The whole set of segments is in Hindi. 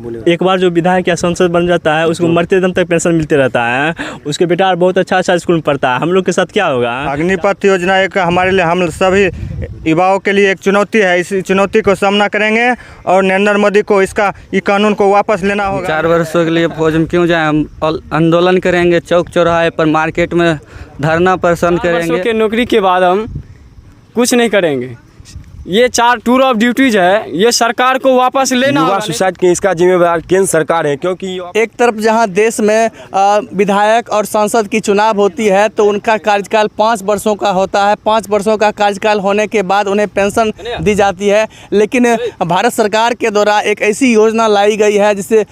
बोले। एक बार जो विधायक या सांसद बन जाता है उसको मरते दम तक पेंशन मिलते रहता है, उसके बेटा बहुत अच्छा स्कूल में पढ़ता है। हम लोग के साथ क्या होगा? अग्निपथ योजना एक हमारे लिए, हम सभी युवाओं के लिए एक चुनौती है। इस चुनौती को सामना करेंगे और नरेंद्र मोदी को ये कानून को वापस लेना होगा। 4 वर्षों के लिए फौज में क्यों जाए? हम आंदोलन करेंगे, चौक चौराहे पर, मार्केट में धरना प्रदर्शन करेंगे। के नौकरी के बाद हम कुछ नहीं करेंगे। ये 4 टूर ऑफ ड्यूटीज है, ये सरकार को वापस लेना युवा होगा। सुसाइड की इसका जिम्मेदार केंद्र सरकार है, क्योंकि एक तरफ जहां देश में विधायक और सांसद की चुनाव होती है तो उनका कार्यकाल 5 वर्षों का होता है। 5 वर्षों का कार्यकाल होने के बाद उन्हें पेंशन दी जाती है। लेकिन भारत सरकार के द्वारा एक ऐसी योजना लाई गई है जिससे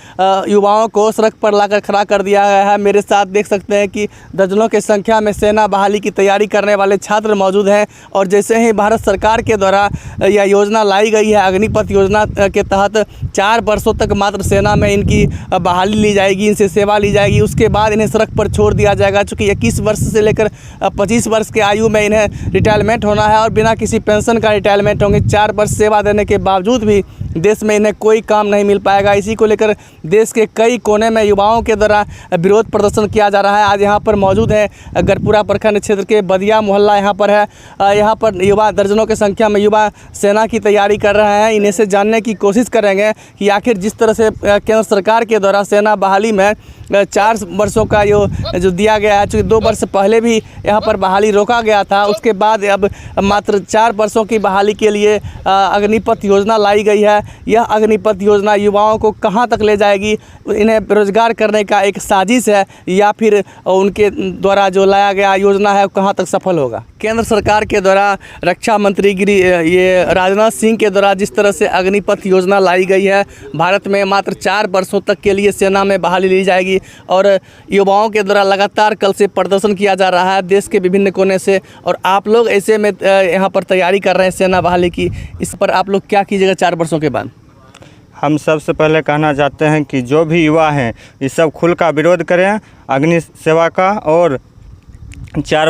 युवाओं को सड़क पर लाकर खड़ा कर दिया गया है। मेरे साथ देख सकते हैं कि दर्जनों की संख्या में सेना बहाली की तैयारी करने वाले छात्र मौजूद हैं। और जैसे ही भारत सरकार के द्वारा यह योजना लाई गई है, अग्निपथ योजना के तहत 4 वर्षों तक मात्र सेना में इनकी बहाली ली जाएगी, इनसे सेवा ली जाएगी। उसके बाद इन्हें सड़क पर छोड़ दिया जाएगा। चूँकि 21 वर्ष से लेकर 25 वर्ष के आयु में इन्हें रिटायरमेंट होना है और बिना किसी पेंशन का रिटायरमेंट होंगे। 4 वर्ष सेवा देने के बावजूद भी देश में इन्हें कोई काम नहीं मिल पाएगा। इसी को लेकर देश के कई कोने में युवाओं के द्वारा विरोध प्रदर्शन किया जा रहा है। आज यहाँ पर मौजूद है गढ़पुरा प्रखंड क्षेत्र के बदिया मोहल्ला यहाँ पर है। यहाँ पर युवा दर्जनों की संख्या में युवा सेना की तैयारी कर रहे हैं। इन्हें से जानने की कोशिश करेंगे कि आखिर जिस तरह से केंद्र सरकार के द्वारा सेना बहाली में 4 वर्षों का जो दिया गया है, चूँकि 2 वर्ष पहले भी यहाँ पर बहाली रोका गया था, उसके बाद अब मात्र 4 वर्षों की बहाली के लिए अग्निपथ योजना लाई गई है। यह अग्निपथ योजना युवाओं को कहाँ तक ले जाएगी? इन्हें बेरोजगार करने का एक साजिश है या फिर उनके द्वारा जो लाया गया योजना है कहाँ तक सफल होगा? केंद्र सरकार के द्वारा रक्षा मंत्री ये राजनाथ सिंह के द्वारा जिस तरह से अग्निपथ योजना लाई गई है, भारत में मात्र 4 वर्षों तक के लिए सेना में बहाली ली जाएगी और युवाओं के द्वारा लगातार कल से प्रदर्शन किया जा रहा है देश के विभिन्न कोने से। और आप लोग ऐसे में यहाँ पर तैयारी कर रहे हैं सेना बहाली की, इस पर आप लोग क्या कीजिएगा 4 वर्षों के बाद? हम सबसे पहले कहना चाहते हैं कि जो भी युवा हैं ये सब खुल का विरोध करें अग्नि सेवा का। और 4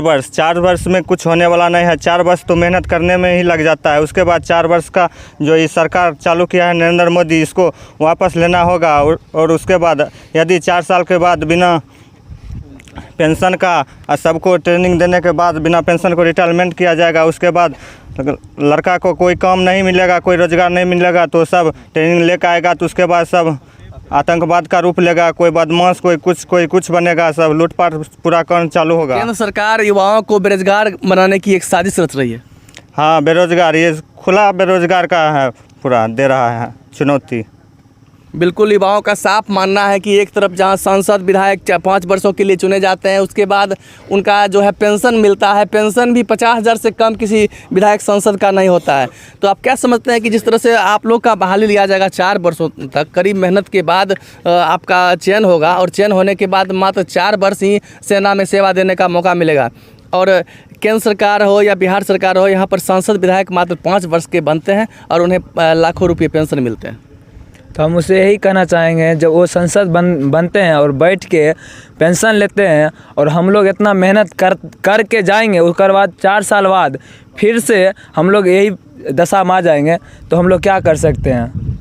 वर्ष में कुछ होने वाला नहीं है। 4 वर्ष तो मेहनत करने में ही लग जाता है। उसके बाद 4 वर्ष का जो ये सरकार चालू किया है नरेंद्र मोदी, इसको वापस लेना होगा। और उसके बाद यदि 4 साल के बाद बिना पेंशन का सबको ट्रेनिंग देने के बाद बिना पेंशन को रिटायरमेंट किया जाएगा। उसके बाद लड़का को कोई काम नहीं मिलेगा, कोई रोज़गार नहीं मिलेगा, तो सब ट्रेनिंग लेकर आएगा तो उसके बाद सब आतंकवाद का रूप लेगा। कोई बदमाश, कोई कुछ बनेगा, सब लूटपाट पूरा काम चालू होगा। केंद्र सरकार युवाओं को बेरोजगार बनाने की एक साजिश रच रही है। हाँ, बेरोजगार, ये खुला बेरोजगार का है, पूरा दे रहा है चुनौती। बिल्कुल, युवाओं का साफ मानना है कि एक तरफ जहां सांसद विधायक 5 वर्षों के लिए चुने जाते हैं, उसके बाद उनका जो है पेंशन मिलता है, पेंशन भी 50,000 से कम किसी विधायक सांसद का नहीं होता है। तो आप क्या समझते हैं कि जिस तरह से आप लोग का बहाली लिया जाएगा 4 वर्षों तक, करीब मेहनत के बाद आपका चयन होगा और चयन होने के बाद मात्र 4 वर्ष ही सेना में सेवा देने का मौका मिलेगा और केंद्र सरकार हो या बिहार सरकार हो, यहाँ पर सांसद विधायक मात्र 5 वर्ष के बनते हैं और उन्हें लाखों रुपये पेंशन मिलते हैं? तो हम उसे यही कहना चाहेंगे, जब वो संसद बनते हैं और बैठ के पेंशन लेते हैं और हम लोग इतना मेहनत करके जाएंगे, उसके बाद 4 साल बाद फिर से हम लोग यही दशा में आ जाएंगे, तो हम लोग क्या कर सकते हैं?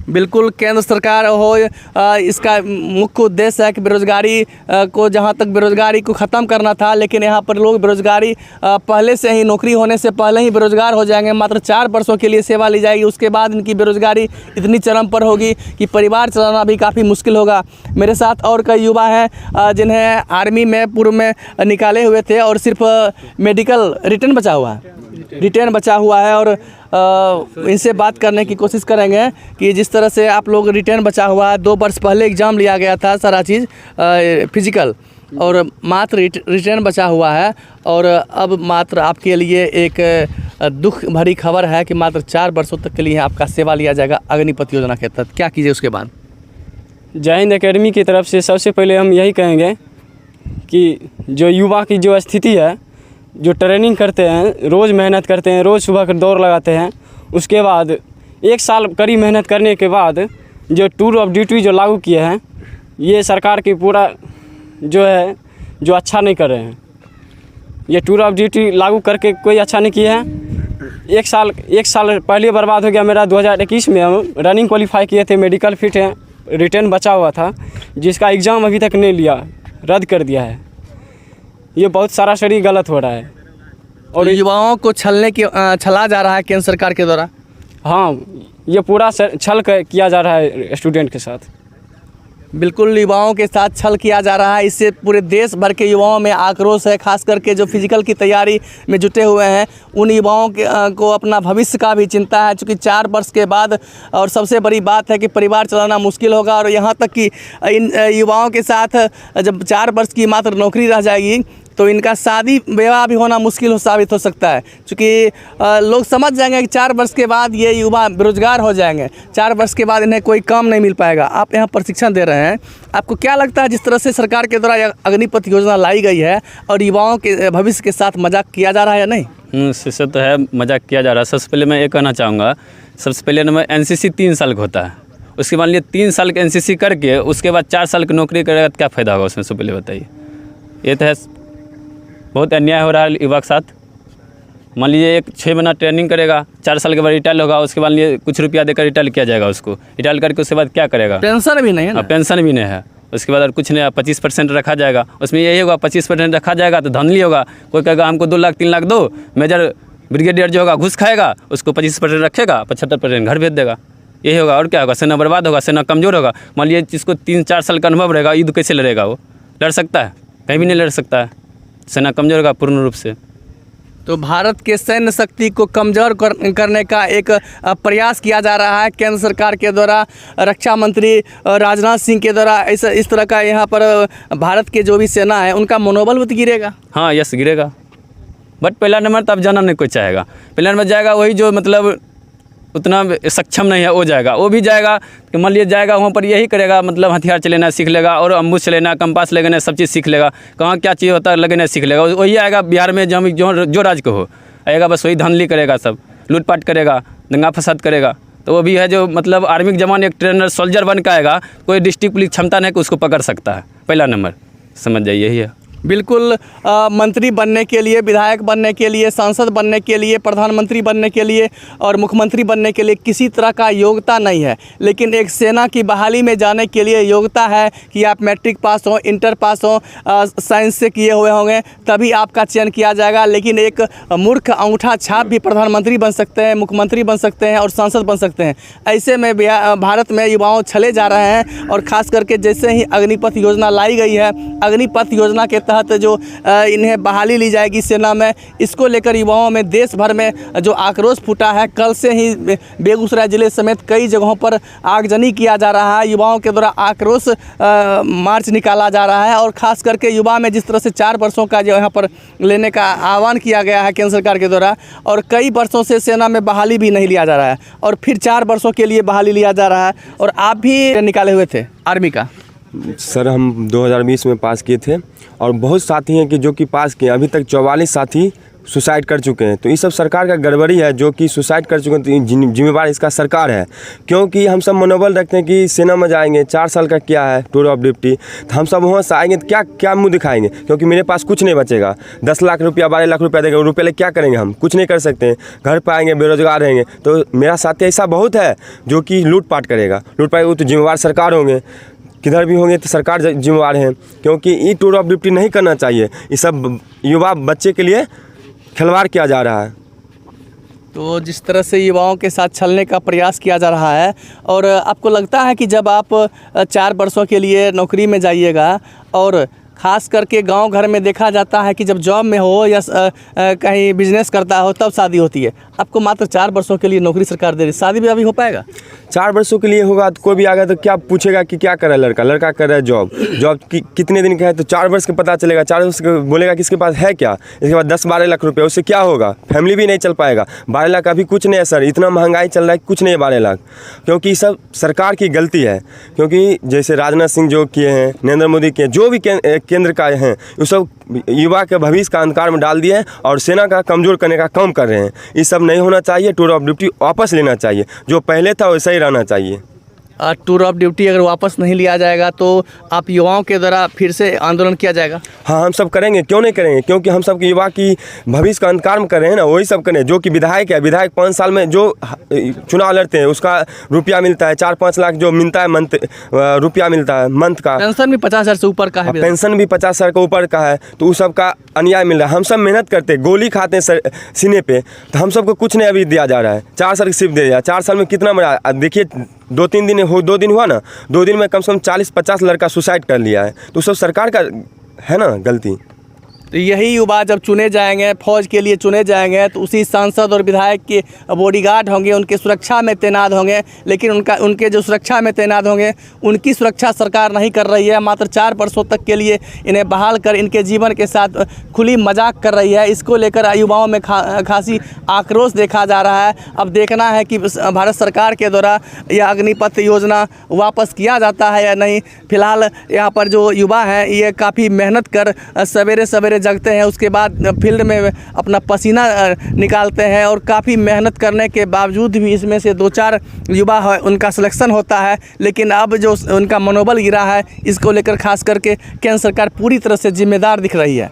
बिल्कुल, केंद्र सरकार हो इसका मुख्य उद्देश्य है कि बेरोजगारी को, जहां तक बेरोजगारी को ख़त्म करना था, लेकिन यहाँ पर लोग बेरोजगारी पहले से ही, नौकरी होने से पहले ही बेरोजगार हो जाएंगे। मात्र 4 वर्षों के लिए सेवा ली जाएगी, उसके बाद इनकी बेरोजगारी इतनी चरम पर होगी कि परिवार चलाना भी काफ़ी मुश्किल होगा। मेरे साथ और कई युवा हैं जिन्हें आर्मी में पूर्व में निकाले हुए थे और सिर्फ मेडिकल रिटर्न बचा हुआ है और इनसे बात करने की कोशिश करेंगे कि जिस तरह से आप लोग रिटर्न बचा हुआ है, 2 वर्ष पहले एग्ज़ाम लिया गया था सारा चीज़ फिजिकल, और मात्र रिटर्न बचा हुआ है और अब मात्र आपके लिए एक दुख भरी खबर है कि मात्र 4 वर्षों तक के लिए आपका सेवा लिया जाएगा अग्निपथ योजना के तहत। क्या कीजिए उसके बाद? जय हिंद एकेडमी की तरफ से सबसे पहले हम यही कहेंगे कि जो युवा की जो स्थिति है, जो ट्रेनिंग करते हैं, रोज़ मेहनत करते हैं, रोज़ सुबह कर दौड़ लगाते हैं, उसके बाद 1 साल कड़ी मेहनत करने के बाद जो टूर ऑफ ड्यूटी जो लागू किए हैं, ये सरकार की पूरा जो है जो अच्छा नहीं कर रहे हैं। ये टूर ऑफ ड्यूटी लागू करके कोई अच्छा नहीं किए हैं। एक साल पहले बर्बाद हो गया मेरा। 2021 में हम रनिंग क्वालिफाई किए थे, मेडिकल फिट हैं, रिटर्न बचा हुआ था, जिसका एग्ज़ाम अभी तक नहीं लिया, रद्द कर दिया है। ये बहुत सरासरी गलत हो रहा है और युवाओं को छला जा रहा है केंद्र सरकार के द्वारा। हाँ, ये पूरा छल किया जा रहा है स्टूडेंट के साथ। बिल्कुल युवाओं के साथ छल किया जा रहा है। इससे पूरे देश भर के युवाओं में आक्रोश है, खास करके जो फिजिकल की तैयारी में जुटे हुए हैं उन युवाओं को अपना भविष्य का भी चिंता है, क्योंकि 4 वर्ष के बाद और सबसे बड़ी बात है कि परिवार चलाना मुश्किल होगा। और यहाँ तक कि इन युवाओं के साथ जब 4 वर्ष की मात्र नौकरी रह जाएगी तो इनका शादी विवाह भी होना मुश्किल साबित हो सकता है, क्योंकि लोग समझ जाएंगे कि 4 वर्ष के बाद ये युवा बेरोजगार हो जाएंगे, 4 वर्ष के बाद इन्हें कोई काम नहीं मिल पाएगा। आप यहाँ प्रशिक्षण दे रहे हैं, आपको क्या लगता है जिस तरह से सरकार के द्वारा अग्निपथ योजना लाई गई है और युवाओं के भविष्य के साथ मजाक किया जा रहा है या नहीं? इससे तो है, मजाक किया जा रहा है। सबसे पहले मैं ये कहना चाहूँगा, सबसे पहले नंबर NCC 3 साल का होता है, उसके मान लीजिए 3 साल के NCC करके उसके बाद 4 साल की नौकरी करेगा तो क्या फ़ायदा होगा उसमें, से पहले बताइए। ये तो है, बहुत अन्याय हो रहा है युवा के साथ। मान लीजिए 6 महीना ट्रेनिंग करेगा, 4 साल के बाद रिटायर होगा, उसके बाद लिए कुछ रुपया देकर रिटायर किया जाएगा उसको, रिटायर करके उसके बाद क्या करेगा? पेंशन भी नहीं है ना? पेंशन भी नहीं है। उसके बाद और कुछ नहीं, 25% रखा जाएगा, उसमें यही होगा 25% रखा जाएगा तो धांधली होगा। कोई कहेगा हमको 2 लाख 3 लाख दो, मेजर ब्रिगेडियर जो होगा घूस खाएगा, उसको 25% रखेगा, 75% घर भेज देगा। यही होगा और क्या होगा? सेना बर्बाद होगा, सेना कमज़ोर होगा। मान लीजिए जिसको 3-4 साल का अनुभव रहेगा, युद्ध कैसे लड़ेगा? वो लड़ सकता है? कहीं भी नहीं लड़ सकता है, सेना कमज़ोर होगा पूर्ण रूप से। तो भारत के सैन्य शक्ति को कमज़ोर करने का एक प्रयास किया जा रहा है केंद्र सरकार के द्वारा। रक्षा मंत्री राजनाथ सिंह के द्वारा इस तरह का यहाँ पर भारत के जो भी सेना है उनका मनोबल भी गिरेगा। हाँ, यस गिरेगा, बट पहला नंबर तब जाना नहीं कोई चाहेगा। पहला नंबर जाएगा वही जो मतलब उतना सक्षम नहीं है, वो जाएगा। वो भी जाएगा कि मान लीजिए जाएगा वहाँ पर यही करेगा, मतलब हथियार चलेना सीख लेगा और अम्बुस चलेना, कंपास लगाना, सब चीज़ सीख लेगा। कहाँ क्या चीज़ होता है लगना सीख लेगा। वही आएगा बिहार में जो राज्य को हो आएगा, बस वही धांधली करेगा, सब लूटपाट करेगा, दंगा फसाद करेगा। तो वो भी है जो मतलब आर्मी के जवान एक ट्रेनर सोल्जर बन के आएगा, कोई डिस्ट्रिक्ट पुलिस क्षमता नहीं कि उसको पकड़ सकता है। पहला नंबर समझ जाइए यही है। बिल्कुल मंत्री बनने के लिए, विधायक बनने के लिए, सांसद बनने के लिए, प्रधानमंत्री बनने के लिए और मुख्यमंत्री बनने के लिए किसी तरह का योग्यता नहीं है, लेकिन एक सेना की बहाली में जाने के लिए योग्यता है कि आप मैट्रिक पास हो, इंटर पास हो, साइंस से किए हुए होंगे, तभी आपका चयन किया जाएगा। लेकिन एक मूर्ख अंगूठा छाप भी प्रधानमंत्री बन सकते हैं, मुख्यमंत्री बन सकते हैं और सांसद बन सकते हैं। ऐसे में भारत में युवाओं छले जा रहे हैं। और ख़ास करके जैसे ही अग्निपथ योजना लाई गई है, अग्निपथ योजना के तहत जो इन्हें बहाली ली जाएगी सेना में, इसको लेकर युवाओं में देश भर में जो आक्रोश फूटा है। कल से ही बेगूसराय जिले समेत कई जगहों पर आगजनी किया जा रहा है, युवाओं के द्वारा आक्रोश मार्च निकाला जा रहा है। और ख़ास करके युवा में जिस तरह से 4 वर्षों का जो यहाँ पर लेने का आह्वान किया गया है केंद्र सरकार के द्वारा, और कई वर्षों से सेना में बहाली भी नहीं लिया जा रहा है और फिर 4 वर्षों के लिए बहाली लिया जा रहा है। और आप भी निकाले हुए थे आर्मी का? सर हम 2020 में पास किए थे और बहुत साथी हैं कि जो कि पास किए, अभी तक 44 साथी सुसाइड कर चुके हैं। तो ये सब सरकार का गड़बड़ी है, जो कि सुसाइड कर चुके हैं। तो जिम्मेवार इसका सरकार है, क्योंकि हम सब मनोबल रखते हैं कि सेना में जाएंगे, 4 साल का क्या है टूर ऑफ ड्यूटी, तो हम सब वहाँ से आएंगे तो क्या मुंह दिखाएंगे, क्योंकि मेरे पास कुछ नहीं बचेगा। 10 लाख रुपया 12 लाख रुपया देंगे, रुपये ले क्या करेंगे? हम कुछ नहीं कर सकते हैं, घर पर आएंगे बेरोजगार रहेंगे। तो मेरा साथी ऐसा बहुत है जो कि लूटपाट करेगा, लूटपाट वो तो जिम्मेवार सरकार होंगे, किधर भी होंगे तो सरकार जिम्मेवार है, क्योंकि ये टूर ऑफ ड्यूटी नहीं करना चाहिए। ये सब युवा बच्चे के लिए खिलवाड़ किया जा रहा है। तो जिस तरह से युवाओं के साथ छलने का प्रयास किया जा रहा है, और आपको लगता है कि जब आप 4 वर्षों के लिए नौकरी में जाइएगा, और ख़ास करके गांव घर में देखा जाता है कि जब जॉब में हो या कहीं बिजनेस करता हो तब शादी होती है, आपको मात्र 4 वर्षों के लिए नौकरी सरकार दे रही, शादी भी अभी हो पाएगा? 4 वर्षों के लिए होगा तो कोई भी आ गया तो क्या पूछेगा कि क्या कर रहा है लड़का कर रहा है जॉब कितने दिन का है, तो 4 वर्ष का पता चलेगा। 4 वर्ष का बोलेगा कि इसके पास है क्या, इसके बाद 10-12 लाख रुपये, उससे क्या होगा? फैमिली भी नहीं चल पाएगा। 12 लाख अभी कुछ नहीं है सर, इतना महंगाई चल रहा है, कुछ नहीं है 12 लाख, क्योंकि सब सरकार की गलती है। क्योंकि जैसे राजनाथ सिंह जो किए हैं, नरेंद्र मोदी किए, जो भी केंद्र का हैं, वो सब युवा के भविष्य का अंधकार में डाल दिए हैं और सेना का कमज़ोर करने का काम कर रहे हैं। ये सब नहीं होना चाहिए। टूर ऑफ ड्यूटी वापस लेना चाहिए, जो पहले था वैसा ही रहना चाहिए। टूर ऑफ ड्यूटी अगर वापस नहीं लिया जाएगा तो आप युवाओं के द्वारा फिर से आंदोलन किया जाएगा? हाँ, हम सब करेंगे, क्यों नहीं करेंगे, क्योंकि हम सब के युवा की भविष्य का अंधकार में कर रहे हैं ना, वही सब करें। जो कि विधायक है, विधायक 5 साल में जो चुनाव लड़ते हैं उसका रुपया मिलता है, 4-5 लाख जो मिलता है मंथ रुपया मिलता है मंथ का। पेंशन भी 50,000 से ऊपर का है, पेंशन भी 50,000 के ऊपर का है, तो उस सब का अन्याय मिल रहा है। हम सब मेहनत करते हैं, गोली खाते हैं सीने पे, तो हम सबको कुछ नहीं अभी दिया जा रहा है। 4 साल सिर्फ दे दिया, 4 साल में कितना बड़ा, देखिए 2 दिन हुआ ना, 2 दिन में कम से कम 40-50 लड़का सुसाइड कर लिया है, तो सब सरकार का है ना गलती। तो यही युवा जब चुने जाएंगे, फौज के लिए चुने जाएंगे, तो उसी सांसद और विधायक के बॉडीगार्ड होंगे, उनके सुरक्षा में तैनात होंगे। लेकिन उनके जो सुरक्षा में तैनात होंगे उनकी सुरक्षा सरकार नहीं कर रही है। मात्र 4 वर्षों तक के लिए इन्हें बहाल कर इनके जीवन के साथ खुली मजाक कर रही है। इसको लेकर युवाओं में खासी आक्रोश देखा जा रहा है। अब देखना है कि भारत सरकार के द्वारा यह अग्निपथ योजना वापस किया जाता है या नहीं। फिलहाल यहाँ पर जो युवा हैं ये काफ़ी मेहनत कर सवेरे सवेरे जगते हैं, उसके बाद फील्ड में अपना पसीना निकालते हैं और काफ़ी मेहनत करने के बावजूद भी इसमें से 2-4 युवा है उनका सिलेक्शन होता है। लेकिन अब जो उनका मनोबल गिरा है, इसको लेकर खास करके केंद्र सरकार पूरी तरह से जिम्मेदार दिख रही है।